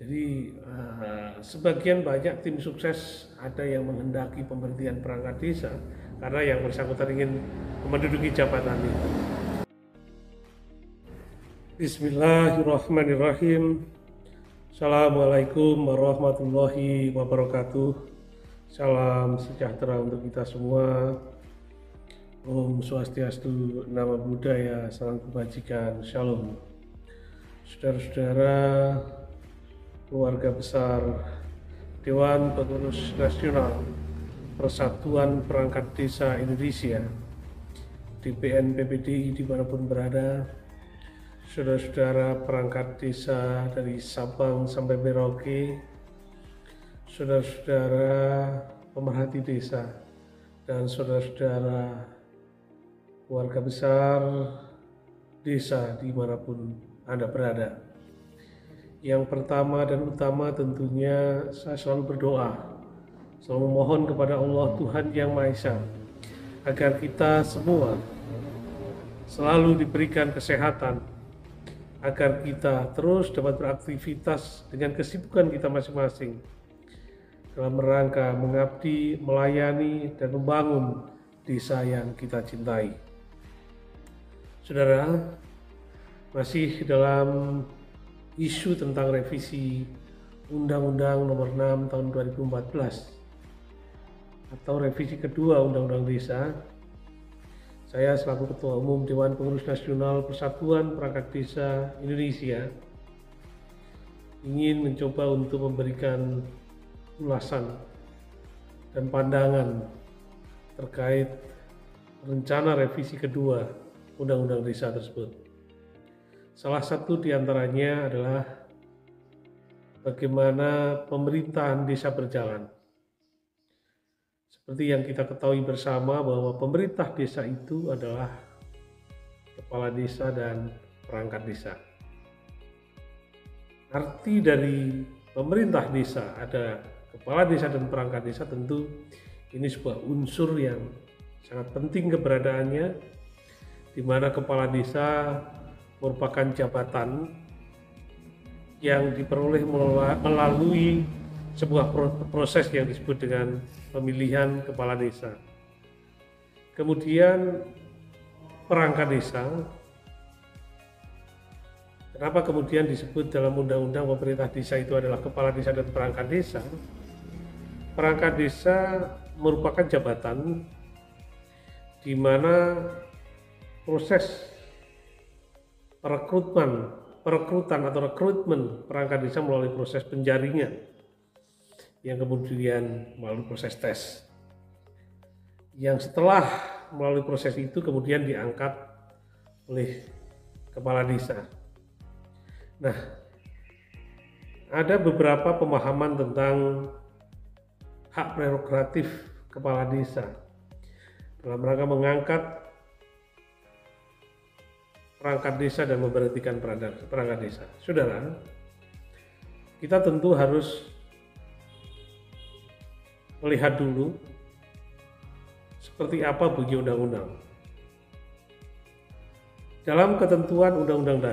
Jadi sebagian banyak tim sukses ada yang menghendaki pemberhentian perangkat desa karena yang bersangkutan ingin menduduki jabatan itu. Bismillahirrahmanirrahim. Assalamualaikum warahmatullahi wabarakatuh. Salam sejahtera untuk kita semua. Om Swastiastu, Namo Buddhaya, salam kebajikan, Shalom. Saudara-saudara, keluarga besar Dewan Pengurus Nasional Persatuan Perangkat Desa Indonesia, DPN PPDI dimanapun berada, saudara-saudara perangkat desa dari Sabang sampai Merauke, saudara-saudara pemerhati desa, dan saudara-saudara keluarga besar desa dimanapun Anda berada. Yang pertama dan utama tentunya saya selalu berdoa, selalu memohon kepada Allah Tuhan Yang Maha Esa agar kita semua selalu diberikan kesehatan, agar kita terus dapat beraktivitas dengan kesibukan kita masing-masing dalam rangka mengabdi, melayani, dan membangun desa yang kita cintai. Saudara, masih dalam isu tentang revisi Undang-Undang Nomor 6 Tahun 2014 atau revisi kedua Undang-Undang Desa, saya selaku Ketua Umum Dewan Pengurus Nasional Persatuan Perangkat Desa Indonesia ingin mencoba untuk memberikan ulasan dan pandangan terkait rencana revisi kedua Undang-Undang Desa tersebut. Salah satu diantaranya adalah bagaimana pemerintahan desa berjalan. Seperti yang kita ketahui bersama bahwa pemerintah desa itu adalah kepala desa dan perangkat desa. Arti dari pemerintah desa ada kepala desa dan perangkat desa, tentu ini sebuah unsur yang sangat penting keberadaannya, di mana kepala desa merupakan jabatan yang diperoleh melalui sebuah proses yang disebut dengan pemilihan kepala desa. Kemudian perangkat desa, kenapa kemudian disebut dalam undang-undang pemerintah desa itu adalah kepala desa dan perangkat desa? Perangkat desa merupakan jabatan di mana proses perekrutan atau rekrutmen perangkat desa melalui proses penjaringan yang kemudian melalui proses tes, yang setelah melalui proses itu kemudian diangkat oleh kepala desa. Nah, ada beberapa pemahaman tentang hak prerogatif kepala desa dalam rangka mengangkat perangkat desa dan memberhentikan perangkat desa. Saudara, kita tentu harus melihat dulu seperti apa bunyi undang-undang. Dalam ketentuan undang-undang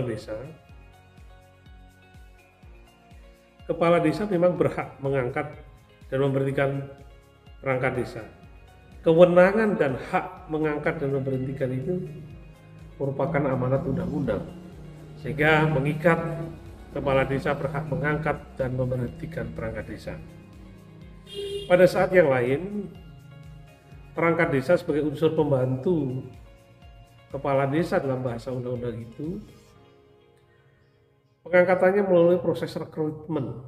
desa, kepala desa memang berhak mengangkat dan memberhentikan perangkat desa. Kewenangan dan hak mengangkat dan memberhentikan itu merupakan amanat undang-undang, sehingga mengikat kepala desa berhak mengangkat dan memberhentikan perangkat desa. Pada saat yang lain, perangkat desa sebagai unsur pembantu kepala desa dalam bahasa undang-undang itu, pengangkatannya melalui proses rekrutmen.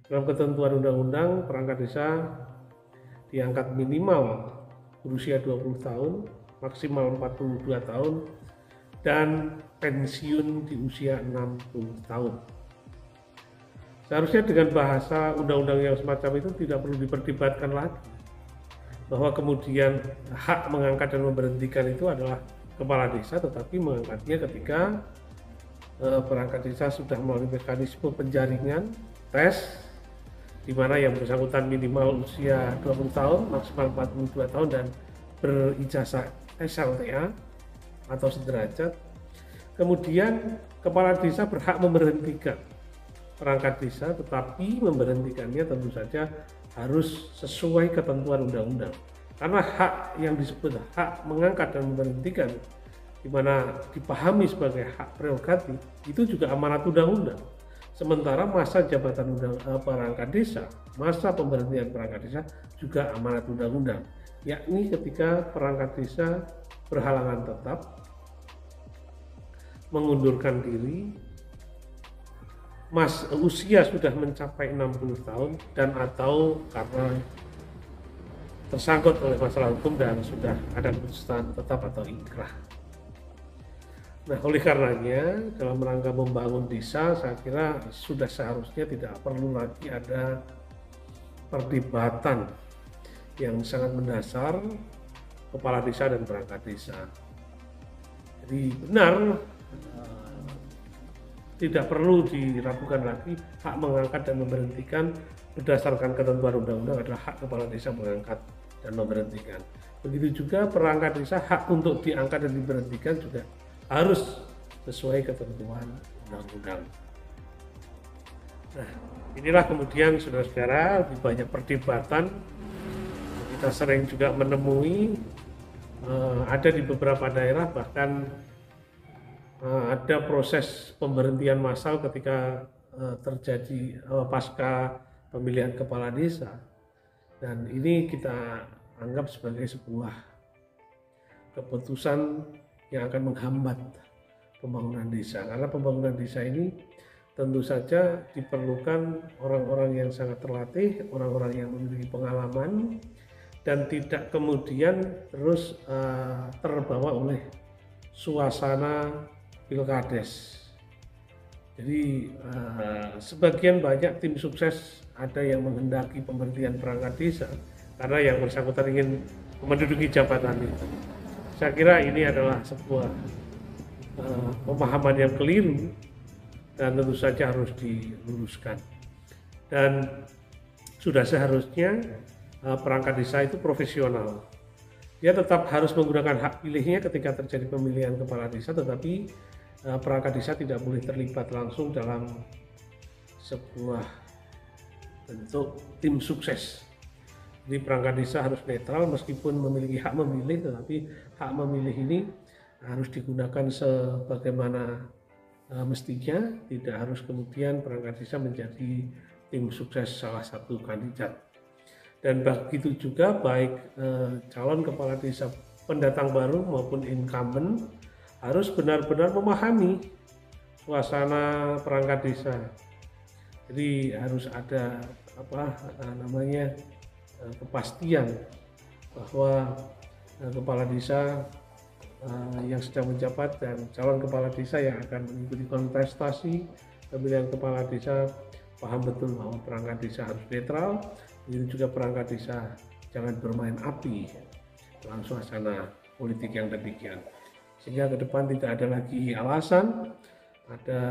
Dalam ketentuan undang-undang, perangkat desa diangkat minimal berusia 20 tahun, maksimal 42 tahun, dan pensiun di usia 60 tahun. Seharusnya dengan bahasa undang-undang yang semacam itu tidak perlu diperdebatkan lagi, bahwa kemudian hak mengangkat dan memberhentikan itu adalah kepala desa, tetapi mengangkatnya ketika perangkat desa sudah melalui mekanisme penjaringan, tes, di mana yang bersangkutan minimal usia 20 tahun, maksimal 42 tahun, dan berijazah SLTA atau sederajat. Kemudian kepala desa berhak memberhentikan perangkat desa, tetapi memberhentikannya tentu saja harus sesuai ketentuan undang-undang. Karena hak yang disebut hak mengangkat dan memberhentikan, di mana dipahami sebagai hak prerogatif, itu juga amanat undang-undang. Sementara masa jabatan perangkat desa, masa pemberhentian perangkat desa juga amanat undang-undang, yakni ketika perangkat desa berhalangan tetap, mengundurkan diri, usia sudah mencapai 60 tahun dan atau karena tersangkut oleh masalah hukum dan sudah ada keputusan tetap atau inkrah. Nah, oleh karenanya dalam rangka membangun desa, saya kira sudah seharusnya tidak perlu lagi ada perdebatan yang sangat mendasar kepala desa dan perangkat desa. Jadi benar, tidak perlu diragukan lagi, hak mengangkat dan memberhentikan berdasarkan ketentuan undang-undang adalah hak kepala desa mengangkat dan memberhentikan. Begitu juga perangkat desa hak untuk diangkat dan diberhentikan juga harus sesuai ketentuan undang-undang. Nah, inilah kemudian saudara-saudara lebih banyak perdebatan. Kita sering juga menemui ada di beberapa daerah bahkan ada proses pemberhentian massal ketika terjadi pasca pemilihan kepala desa, dan ini kita anggap sebagai sebuah keputusan yang akan menghambat pembangunan desa, karena pembangunan desa ini tentu saja diperlukan orang-orang yang sangat terlatih, orang-orang yang memiliki pengalaman dan tidak kemudian terus terbawa oleh suasana pilkades. Jadi sebagian banyak tim sukses ada yang menghendaki pemberhentian perangkat desa karena yang bersangkutan ingin menduduki jabatan itu. Saya kira ini adalah sebuah pemahaman yang keliru dan tentu saja harus diluruskan. Dan sudah seharusnya perangkat desa itu profesional. Dia tetap harus menggunakan hak pilihnya ketika terjadi pemilihan kepala desa, tetapi perangkat desa tidak boleh terlibat langsung dalam sebuah bentuk tim sukses. Jadi perangkat desa harus netral meskipun memiliki hak memilih, tetapi hak memilih ini harus digunakan sebagaimana mestinya, tidak harus kemudian perangkat desa menjadi tim sukses salah satu kandidat. Dan begitu juga baik calon kepala desa pendatang baru maupun incumbent harus benar-benar memahami suasana perangkat desa. Jadi harus ada kepastian bahwa kepala desa yang sedang menjabat dan calon kepala desa yang akan mengikuti kontestasi pemilihan kepala desa paham betul bahwa perangkat desa harus netral. Begitu juga perangkat desa jangan bermain api dalam suasana politik yang demikian, sehingga ke depan tidak ada lagi alasan ada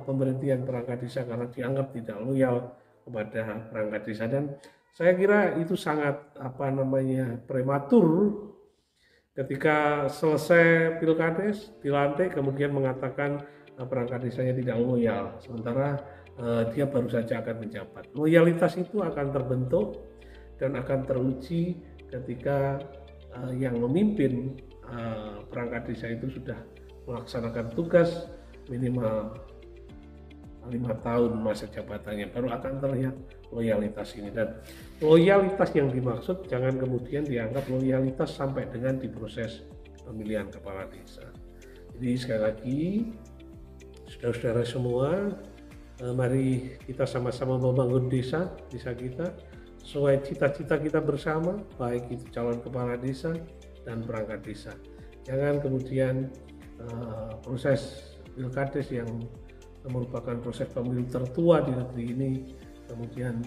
pemberhentian perangkat desa karena dianggap tidak loyal kepada perangkat desa. Dan saya kira itu sangat prematur ketika selesai pilkades dilantik kemudian mengatakan perangkat desanya tidak loyal, sementara dia baru saja akan menjabat. Loyalitas itu akan terbentuk dan akan teruji ketika yang memimpin perangkat desa itu sudah melaksanakan tugas minimal 5 tahun masa jabatannya, baru akan terlihat loyalitas ini. Dan loyalitas yang dimaksud jangan kemudian dianggap loyalitas sampai dengan di proses pemilihan kepala desa. Jadi sekali lagi saudara-saudara semua, mari kita sama-sama membangun desa kita sesuai cita-cita kita bersama, baik itu calon kepala desa dan perangkat desa. Jangan kemudian proses pilkades yang merupakan proses pemilu tertua di negeri ini kemudian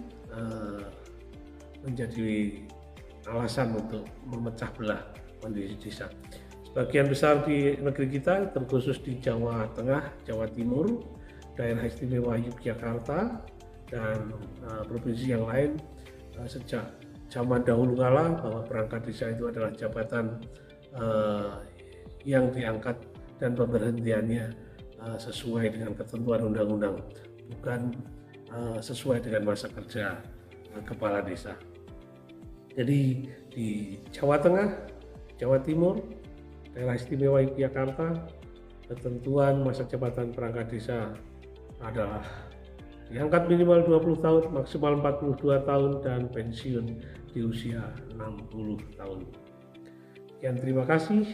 menjadi alasan untuk memecah belah kondisi desa. Sebagian besar di negeri kita, terkhusus di Jawa Tengah, Jawa Timur, daerah istimewa Yogyakarta dan provinsi yang lain, sejak zaman dahulu kala bahwa perangkat desa itu adalah jabatan yang diangkat dan pemberhentiannya sesuai dengan ketentuan undang-undang, bukan sesuai dengan masa kerja kepala desa. Jadi di Jawa Tengah, Jawa Timur, Daerah Istimewa Yogyakarta, ketentuan masa jabatan perangkat desa adalah diangkat minimal 20 tahun, maksimal 42 tahun, dan pensiun di usia 60 tahun. Sekian, terima kasih.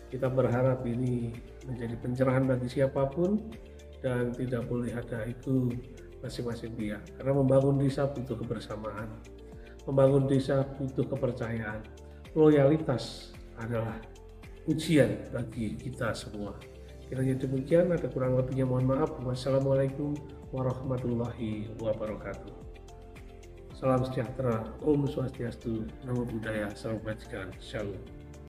Kita berharap ini menjadi pencerahan bagi siapapun dan tidak boleh ada itu masing-masing pihak. Karena membangun desa butuh kebersamaan, membangun desa butuh kepercayaan. Loyalitas adalah ujian bagi kita semua. Kiranya demikian, ada kurang lebihnya mohon maaf. Wassalamualaikum warahmatullahi wabarakatuh. Salam sejahtera, Om Swastiastu, Namo Buddhaya, Salam Kebajikan, Shalom.